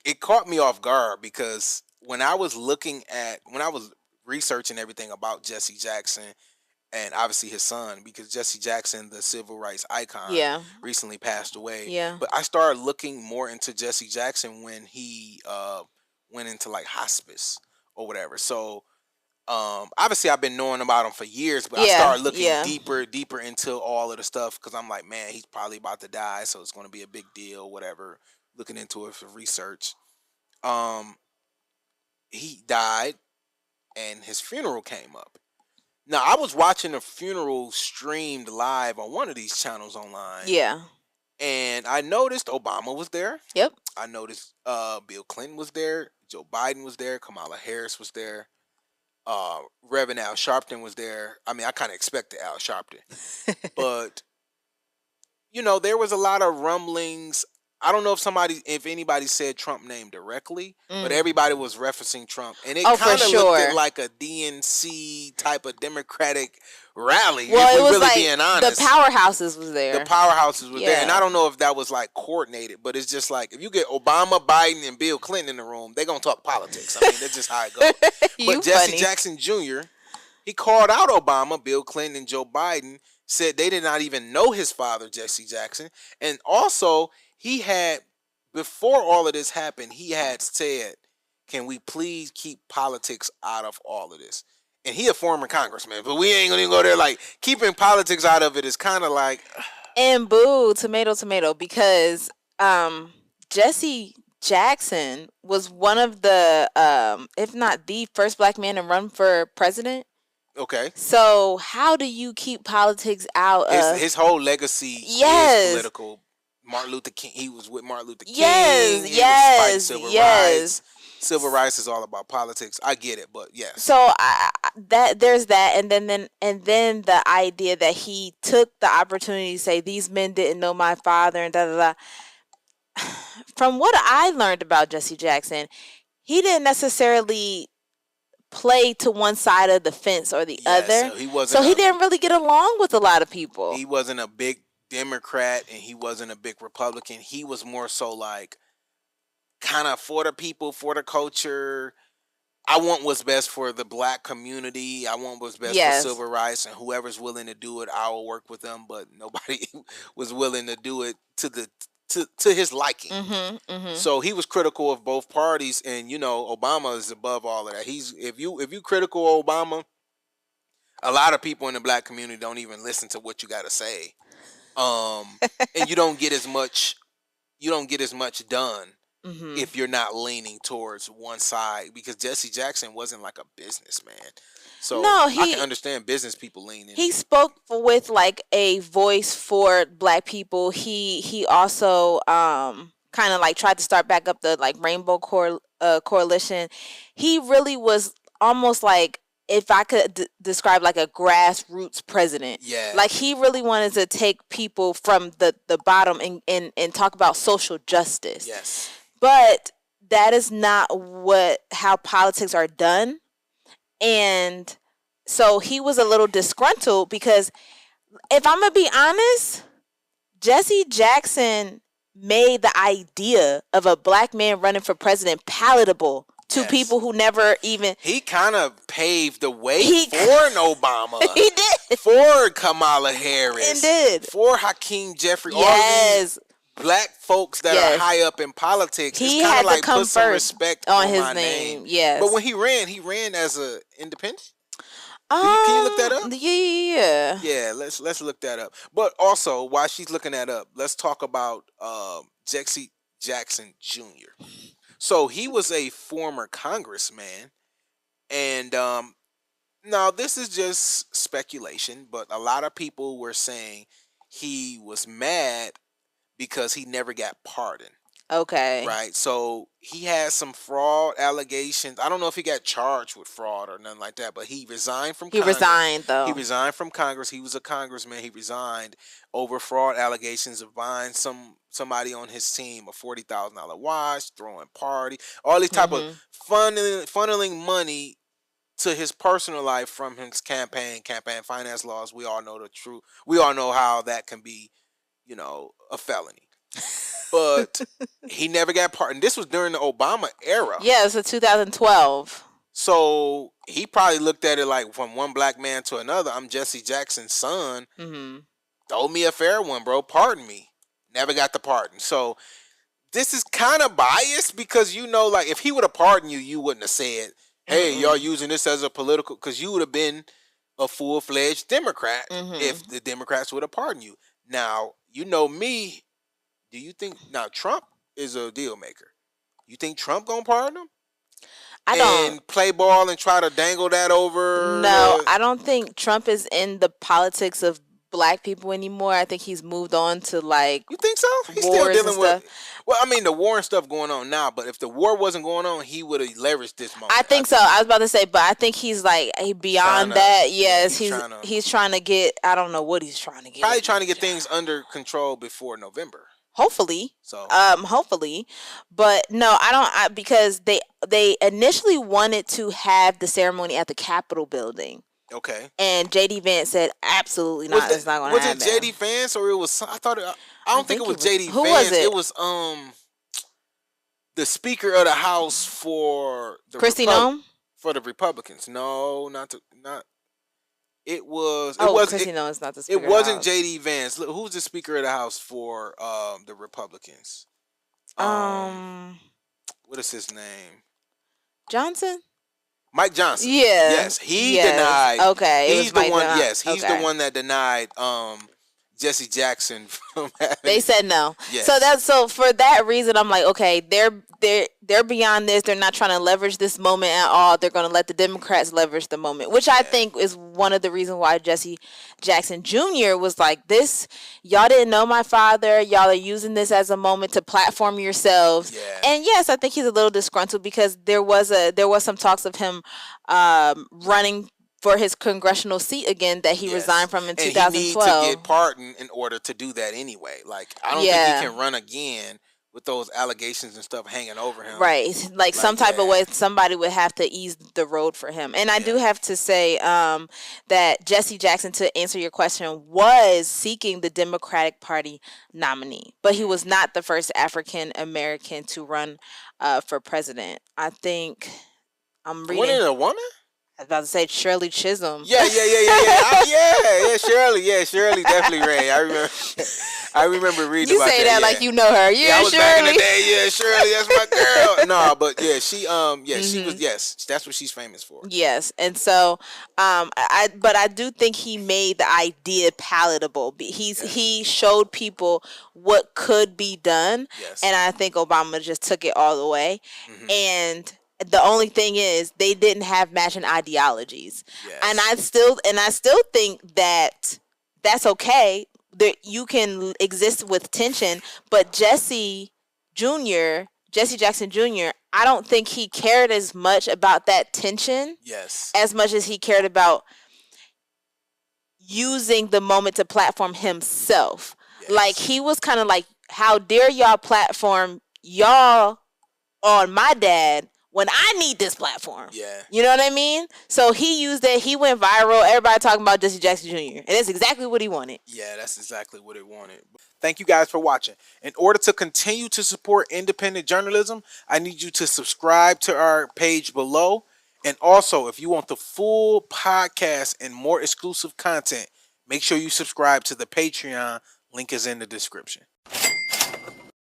it caught me off guard because when I was researching everything about Jesse Jackson and obviously his son, because Jesse Jackson, the civil rights icon, Yeah. recently passed away. Yeah. But I started looking more into Jesse Jackson when he went into like hospice or whatever. So obviously I've been knowing about him for years, but I Yeah. started looking Yeah. deeper into all of the stuff because I'm like, man, he's probably about to die, so it's going to be a big deal, whatever. Looking into it for research. Um, he died, and his funeral came up. Now I was watching the funeral streamed live on one of these channels online, Yeah. and I noticed Obama was there. Yep. I noticed Bill Clinton was there, Joe Biden was there, Kamala Harris was there, Reverend Al Sharpton was there. I mean, I kind of expected Al Sharpton, but there was a lot of rumblings. I don't know if anybody said Trump name directly, but Mm. everybody was referencing Trump, and it Oh, for kind of looked at sure. like a DNC type of Democratic rally. Well, if it we was really like being the honest, powerhouses was the there. powerhouses were there, and I Yeah. don't know if that was like coordinated, but it's just like if you get Obama, Biden, and Bill Clinton in the room, they're gonna talk politics. I mean, that's just how it goes. You But Jesse funny. Jackson Jr., he called out Obama, Bill Clinton, and Joe Biden. Said they did not even know his father, Jesse Jackson, and also he had before all of this happened, he had said, "Can we please keep politics out of all of this?" And he a former congressman, but we ain't gonna even go there. Like keeping politics out of it is kind of like, And boo, tomato, tomato, because Jesse Jackson was one of the, if not the first black man to run for president. okay. So how do you keep politics out of? His whole legacy Yes. is political. Martin Luther King, he was with Martin Luther King. Yes, He was fighting yes, civil yes. rights. Civil rights is all about politics. I get it, but yes. So that there's that, and then the idea that he took the opportunity to say these men didn't know my father and da da da. From what I learned about Jesse Jackson, he didn't necessarily play to one side of the fence or the Yeah, other. so he wasn't So he didn't really get along with a lot of people. he wasn't a big Democrat and he wasn't a big Republican. He was more so like kind of for the people, for the culture. I want what's best for the black community. I want what's best Yes. for civil rights, and whoever's willing to do it, I will work with them. But nobody was willing to do it to his liking. Mm-hmm. So he was critical of both parties, and Obama is above all of that. If you critical of Obama, a lot of people in the black community don't even listen to what you got to say, and you don't get as much done Mm-hmm. if you're not leaning towards one side, because Jesse Jackson wasn't like a businessman. So No, I can understand business people leaning. he spoke with like a voice for black people. He also kind of like tried to start back up the like Rainbow Coalition. He really was almost like, if I could describe, like a grassroots president. Yeah. Like he really wanted to take people from the bottom and talk about social justice. Yes. But that is not how politics are done. And so he was a little disgruntled because, if I'm going to be honest, Jesse Jackson made the idea of a black man running for president palatable to Yes. people who never even. He kind of paved the way He- for an Obama. He did. For Kamala Harris. He did. For Hakeem Jeffrey. All of Yes. these black folks that Yes. are high up in politics. He it's had kind of to like come put some first respect on on his my name. Yes. But when he ran as an independent. Can you look that up? Yeah. Yeah, let's look that up. But also, while she's looking that up, let's talk about Jesse Jackson Jr. So he was a former congressman, and now this is just speculation, but a lot of people were saying he was mad because he never got pardoned. Okay. Right. So he had some fraud allegations. I don't know if he got charged with fraud or nothing like that, but he resigned from He Congress. resigned, though. He resigned from Congress. He was a congressman. He resigned over fraud allegations of buying somebody on his team a $40,000 watch, throwing party, all these type of funneling money to his personal life from his campaign finance laws. We all know the truth. We all know how that can be, a felony. but he never got pardoned. This was during the Obama era. Yeah, it's a 2012. So he probably looked at it like from one black man to another. I'm Jesse Jackson's son. Mm-hmm. Throw me a fair one, bro. Pardon me. Never got the pardon. So this is kind of biased because like if he would have pardoned you, you wouldn't have said, "Hey, y'all using this as a political," because you would have been a full-fledged Democrat if the Democrats would have pardoned you. Now, me. Do you think now Trump is a deal maker? You think Trump gonna pardon him? I don't. And play ball and try to dangle that over. No, I don't think Trump is in the politics of black people anymore. I think he's moved on to like You think so? He's still dealing with. Well, I mean, the war and stuff going on now, but if the war wasn't going on, he would have leveraged this moment. I think so. I was about to say, but I think he's like beyond that. Yes, he's trying to get. I don't know what he's trying to get. Probably trying to get things under control before November. Hopefully. Hopefully. But no, I don't because they initially wanted to have the ceremony at the Capitol building. Okay. And JD Vance said absolutely not. It's not going to happen. Was it JD Vance or it was I don't think it was JD Vance. Who was it? It was the Speaker of the House for the Kristi Noem? For the Republicans. No, not it was. Kristi Noem is not the Speaker. It wasn't JD Vance. Look, who's the Speaker of the House for the Republicans? What is his name? Johnson. Mike Johnson. Yeah. Yes, he denied. Okay, he's the one. Yes, he's the one that denied Jesse Jackson from having. They said no. Yes. So for that reason, I'm like, okay, they're beyond this. They're not trying to leverage this moment at all. They're going to let the Democrats leverage the moment, which I think is one of the reasons why Jesse Jackson Jr. was like, this, y'all didn't know my father. Y'all are using this as a moment to platform yourselves. Yeah. And yes, I think he's a little disgruntled because there was some talks of him running for his congressional seat again that he resigned from in 2012. And he needs to get pardoned in order to do that anyway. Like, I don't think he can run again with those allegations and stuff hanging over him. Right. Like some type of way, somebody would have to ease the road for him. And I do have to say that Jesse Jackson, to answer your question, was seeking the Democratic Party nominee. But he was not the first African American to run for president. I think I'm reading. Wasn't it a woman? I was about to say Shirley Chisholm. Yeah. Shirley definitely ran. I remember reading about that. You say that like you know her. I was Shirley. back in the day. Yeah, Shirley, that's my girl. No, but yeah, she was. Yes, that's what she's famous for. Yes, and so, but I do think he made the idea palatable. He showed people what could be done, and I think Obama just took it all the way. And the only thing is they didn't have matching ideologies. And I still think that that's okay. That you can exist with tension, but Jesse Jackson Jr., I don't think he cared as much about that tension as much as he cared about using the moment to platform himself. Like, he was kind of like, how dare y'all platform y'all on my dad when I need this platform. Yeah. You know what I mean? So he used it. He went viral. Everybody talking about Jesse Jackson Jr. And that's exactly what he wanted. Yeah, that's exactly what it wanted. Thank you guys for watching. In order to continue to support independent journalism, I need you to subscribe to our page below. And also, if you want the full podcast and more exclusive content, make sure you subscribe to the Patreon. Link is in the description.